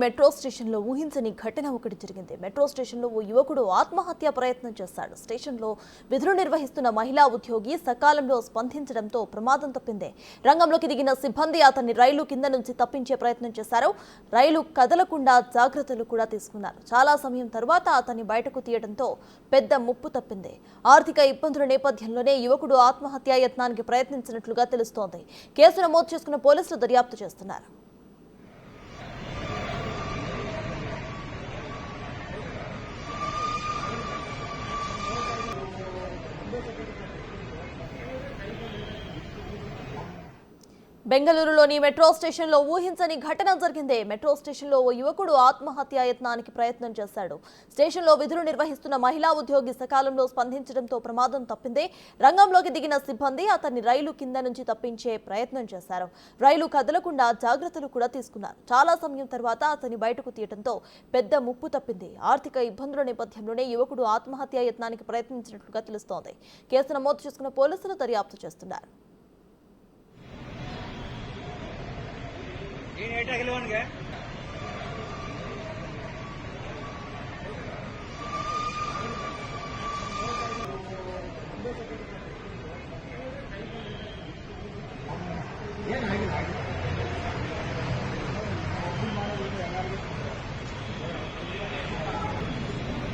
Metro స్టేషన్లో ఊహించని ఘటన ఒకటి జరిగింది. మెట్రో స్టేషన్లో ఓ యువకుడు ఆత్మహత్య ప్రయత్నం చేశాడు. స్టేషన్లో విధులు నిర్వహిస్తున్న మహిళా ఉద్యోగి సకాలంలో స్పందించడంతో ప్రమాదం తప్పింది. రంగంలోకి దిగిన సిబ్బంది అతన్ని రైలు కింద నుంచి తప్పించే ప్రయత్నం చేశారు. రైలు కదలకుండా జాగ్రత్తలు కూడా తీసుకున్నారు. చాలా సమయం తర్వాత అతన్ని బయటకు తీయడంతో పెద్ద ముప్పు తప్పింది. ఆర్థిక ఇబ్బందుల నేపథ్యంలోనే యువకుడు ఆత్మహత్యా యత్నానికి ప్రయత్నించినట్లుగా తెలుస్తోంది. కేసు నమోదు చేసుకున్న పోలీసులు దర్యాప్తు చేస్తున్నారు. బెంగళూరులోని మెట్రో స్టేషన్లో ఊహించని ఘటన జరిగింది. మెట్రో స్టేషన్లో ఓ యువకుడు ఆత్మహత్యా యత్నానికి ప్రయత్నం చేశాడు. స్టేషన్లో విధులు నిర్వహిస్తున్న మహిళా ఉద్యోగి సకాలంలో స్పందించడంతో ప్రమాదం తప్పింది. రంగంలోకి దిగిన సిబ్బంది అతన్ని రైలు కింద నుంచి తప్పించే ప్రయత్నం చేశారు. రైలు కదలకుండా జాగ్రత్తలు కూడా తీసుకున్నారు. చాలా సమయం తర్వాత అతన్ని బయటకు తీయడంతో పెద్ద ముప్పు తప్పింది. ఆర్థిక ఇబ్బందుల నేపథ్యంలోనే యువకుడు ఆత్మహత్యా యత్నానికి ప్రయత్నించినట్లుగా తెలుస్తోంది. కేసు నమోదు చేసుకున్న పోలీసులు దర్యాప్తు చేస్తున్నారు. ಏನ್ ಏಟಾಗಿಲ್ವನ್ಗೆ